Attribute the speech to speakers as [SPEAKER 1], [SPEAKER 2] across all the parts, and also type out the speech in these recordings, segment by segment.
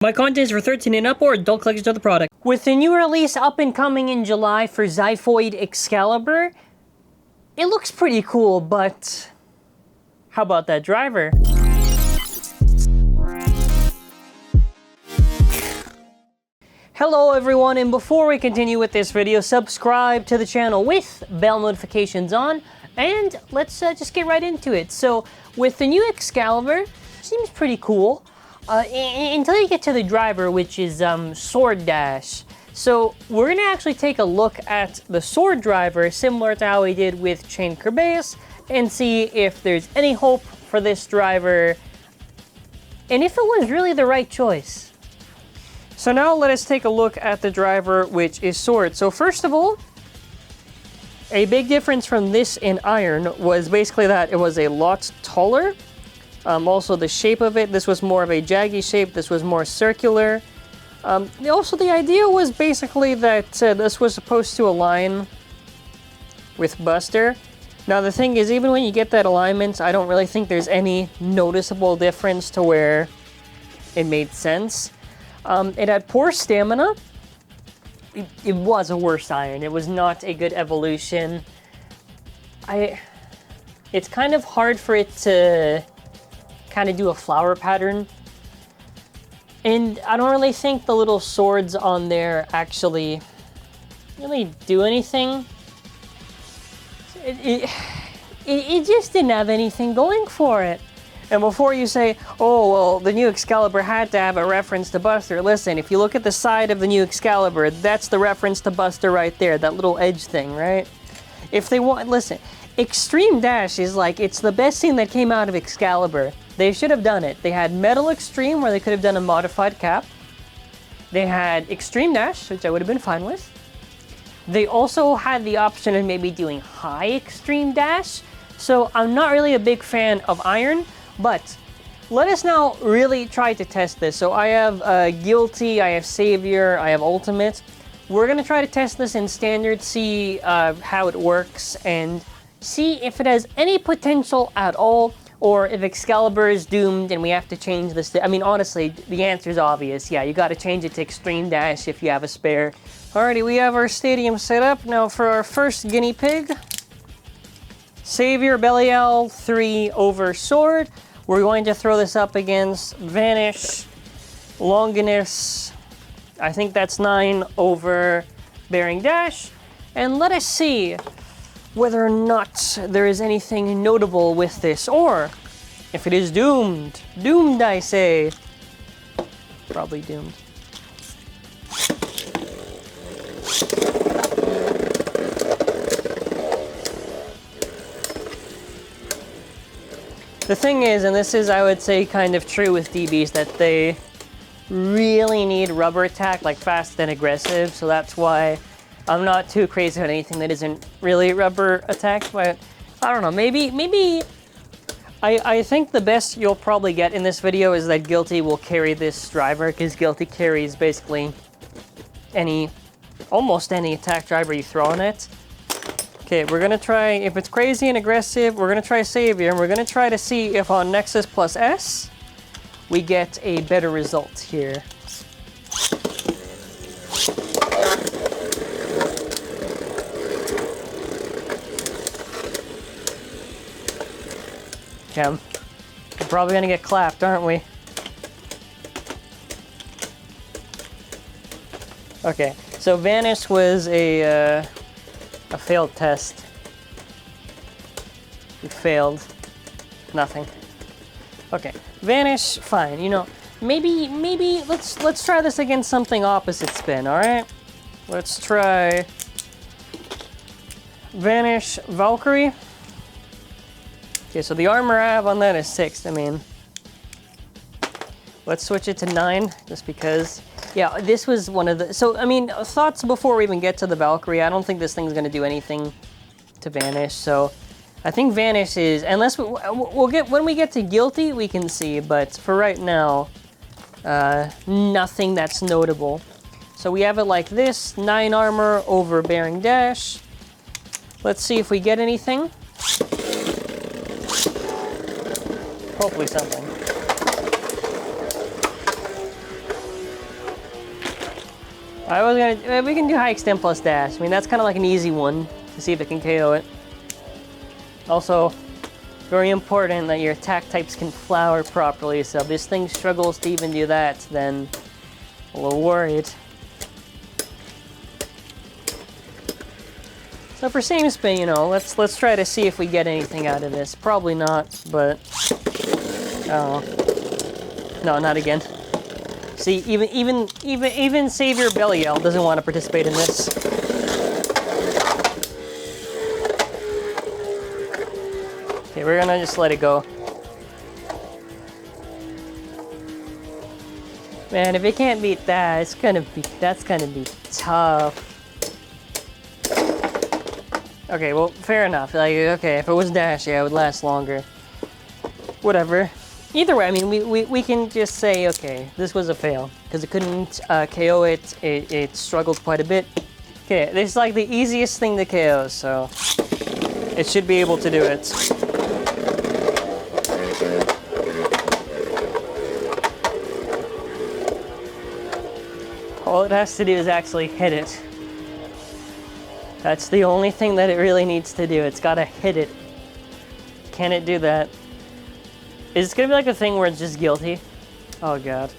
[SPEAKER 1] My content is for 13 and up or adult collectors of the product. With the new release up and coming in July for Zyphoid Xcalibur, it looks pretty cool, but how about that driver? Hello everyone, and before we continue with this video, subscribe to the channel with bell notifications on, and let's just get right into it. So, with the new Xcalibur, seems pretty cool. Until you get to the driver, which is Sword Dash. So we're gonna actually take a look at the sword driver, similar to how we did with Chain Kerbeus, and see if there's any hope for this driver, and if it was really the right choice. So now let us take a look at the driver, which is sword. So first of all, a big difference from this in iron was basically that it was a lot taller. Also the shape of it, this was more of a jaggy shape, this was more circular. Also the idea was basically that this was supposed to align with Buster. Now the thing is, even when you get that alignment, I don't really think there's any noticeable difference to where it made sense. It had poor stamina. It was a worse iron. It was not a good evolution. It's kind of hard for it to kind of do a flower pattern, and I don't really think the little swords on there actually really do anything. It just didn't have anything going for it. And before you say, oh well, the new Xcalibur had to have a reference to Buster, listen, if you look at the side of the new Xcalibur, that's the reference to Buster right there, that little edge thing, right? If they want, listen, Extreme Dash is like, it's the best thing that came out of Xcalibur. They should have done it. They had Metal Extreme, where they could have done a modified cap. They had Extreme Dash, which I would have been fine with. They also had the option of maybe doing High Extreme Dash. So I'm not really a big fan of Iron, but let us now really try to test this. So I have Guilty, I have Savior, I have Ultimate. We're going to try to test this in Standard, see how it works, and see if it has any potential at all, or if Excalibur is doomed and we have to change this. I mean, honestly, the answer is obvious. Yeah, you got to change it to Extreme Dash if you have a spare. Alrighty, we have our stadium set up. Now for our first guinea pig, Savior, Belial, 3 over Sword. We're going to throw this up against Vanish, Longinus, I think that's 9 over Bearing Dash. And let us see whether or not there is anything notable with this, or if it is doomed. Doomed, I say. Probably doomed. The thing is, and this is, I would say, kind of true with DBs, that they really need rubber attack, like fast and aggressive, so that's why I'm not too crazy about anything that isn't really rubber attack, but I don't know, maybe I think the best you'll probably get in this video is that Guilty will carry this driver, because Guilty carries basically almost any attack driver you throw on it. Okay, we're gonna try, if it's crazy and aggressive, we're gonna try Savior, and we're gonna try to see if on Nexus plus S, we get a better result here. Okay, we're probably gonna get clapped, aren't we? Okay, so Vanish was a failed test. We failed. Nothing. Okay, Vanish, fine. You know, maybe let's try this against something opposite spin. All right, let's try Vanish, Valkyrie. Okay, so the armor I have on that is 6. I mean, let's switch it to 9, just because. Yeah, this was one of the... So, I mean, thoughts before we even get to the Valkyrie. I don't think this thing's going to do anything to Vanish, so I think Vanish is... Unless we'll get... When we get to Guilty, we can see, but for right now, nothing that's notable. So we have it like this, 9 armor over Bearing Dash. Let's see if we get anything. Hopefully something. I was gonna, we can do high extend plus dash. I mean, that's kind of like an easy one to see if it can KO it. Also, very important that your attack types can flower properly, so if this thing struggles to even do that, then a little worried. So for same spin, you know, let's try to see if we get anything out of this. Probably not, but oh no, not again. See, even Savior Belial doesn't want to participate in this. Okay, we're gonna just let it go. Man, if it can't beat that, that's gonna be tough. Okay, well, fair enough. Like, okay, if it was dash, yeah, it would last longer. Whatever. Either way, I mean, we can just say, okay, this was a fail because it couldn't KO it. It struggled quite a bit. Okay, this is like the easiest thing to KO, so it should be able to do it. All it has to do is actually hit it. That's the only thing that it really needs to do. It's gotta hit it. Can it do that? Is it gonna be like a thing where it's just guilty? Oh god.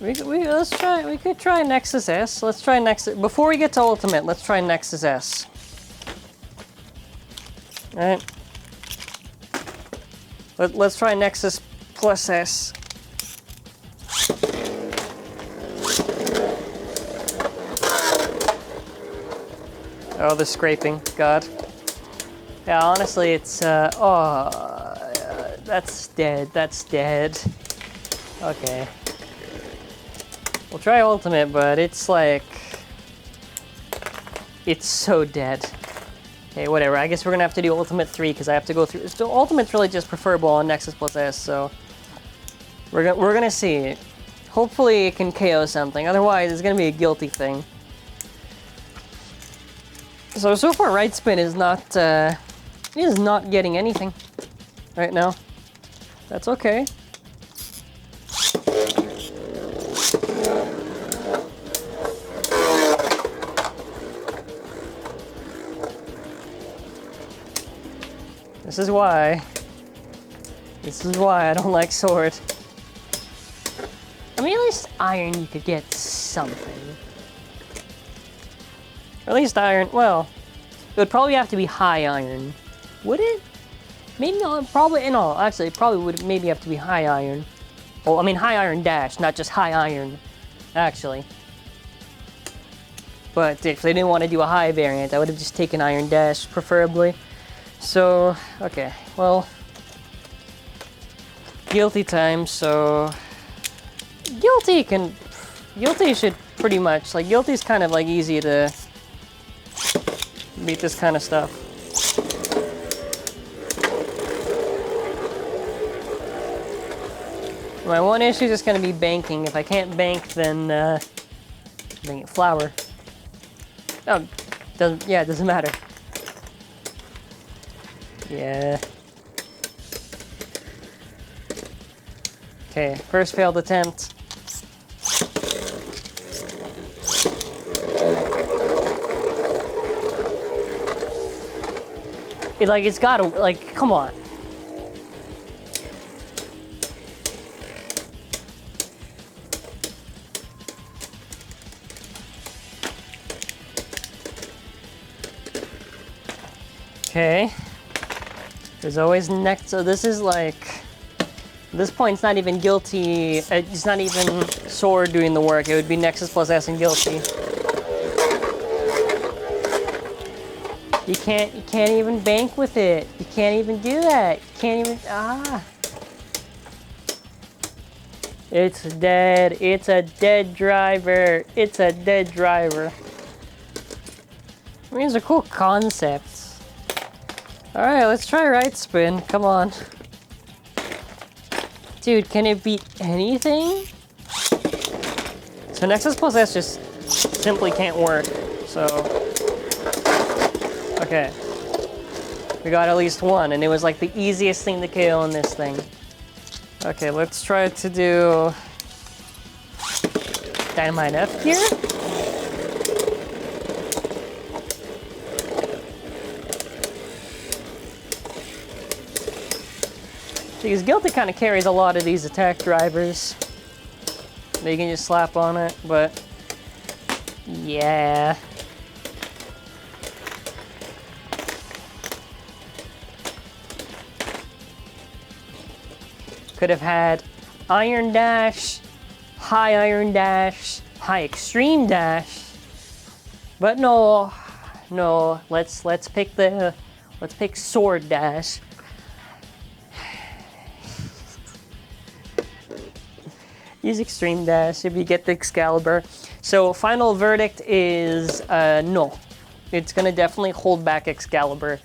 [SPEAKER 1] Let's try. We could try Nexus S. Let's try Nexus. Before we get to Ultimate, let's try Nexus S. All right. Let's try Nexus plus S. Oh, the scraping. God. Yeah, honestly, it's that's dead. That's dead. Okay. We'll try Ultimate, but it's like... it's so dead. Okay, whatever. I guess we're gonna have to do Ultimate 3 because I have to go through... So Ultimate's really just preferable on Nexus plus S, so... We're gonna see. Hopefully it can KO something. Otherwise, it's gonna be a guilty thing. So far, right spin is not getting anything right now. That's okay. This is why I don't like sword. I mean, at least iron you could get something. Or at least iron, well, it would probably have to be high iron. Would it? Maybe not, probably, no, actually, it probably would maybe have to be high iron. Well, I mean high iron dash, not just high iron, actually. But if they didn't want to do a high variant, I would have just taken iron dash, preferably. So, okay, well, guilty time, so... Guilty should pretty much, like, guilty's kind of, like, easy to beat this kind of stuff. My one issue is just going to be banking. If I can't bank, then, bank it flower. Oh, it doesn't matter. Yeah. Okay, first failed attempt. It's gotta, like, come on. Okay. There's always next, so this is like, at this point it's not even guilty, it's not even sword doing the work, it would be Nexus plus S and guilty. You can't even bank with it. You can't even do that. You can't even, It's dead. It's a dead driver. It's a dead driver. I mean, these are cool concepts. Alright, let's try right spin. Come on. Dude, can it beat anything? So Nexus plus S just simply can't work. So... okay. We got at least one, and it was like the easiest thing to KO on this thing. Okay, let's try to do Dynamite F here. Because Guilty kind of carries a lot of these attack drivers that you can just slap on it, but yeah. Could have had Iron Dash, High Iron Dash, High Extreme Dash, but no, let's pick Sword Dash. Use Extreme Dash if you get the Excalibur. So final verdict is no. It's gonna definitely hold back Excalibur.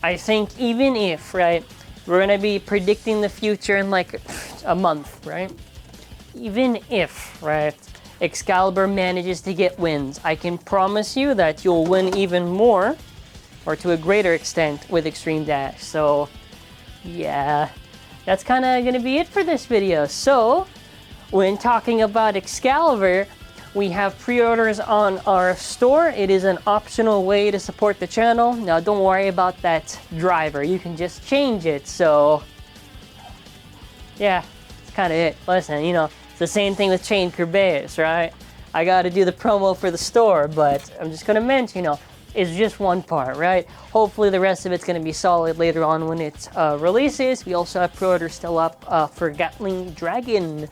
[SPEAKER 1] I think even if, right, we're gonna be predicting the future in like a month, right? Even if, right, Excalibur manages to get wins, I can promise you that you'll win even more, or to a greater extent, with Extreme Dash. So, yeah, that's kind of gonna be it for this video. So, when talking about Excalibur, we have pre-orders on our store. It is an optional way to support the channel. Now, don't worry about that driver. You can just change it. So, yeah, that's kind of it. Listen, you know, it's the same thing with Chain Kerbeus, right? I got to do the promo for the store, but I'm just going to mention, you know, it's just one part, right? Hopefully the rest of it's going to be solid later on when it releases. We also have pre-orders still up for Gatling Dragon.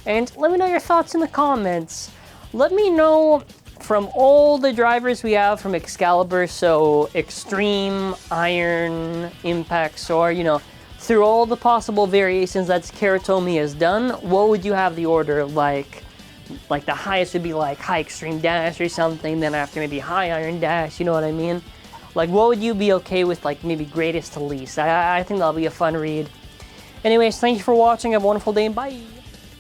[SPEAKER 1] And let me know your thoughts in the comments. Let me know from all the drivers we have from Excalibur, so Extreme, Iron, Impact, Sword, you know, through all the possible variations that Takara Tomy has done, what would you have the order like? Like the highest would be like High Extreme Dash or something, then after maybe High Iron Dash, you know what I mean? Like what would you be okay with, like maybe greatest to least? I think that'll be a fun read. Anyways, thank you for watching, have a wonderful day, and bye!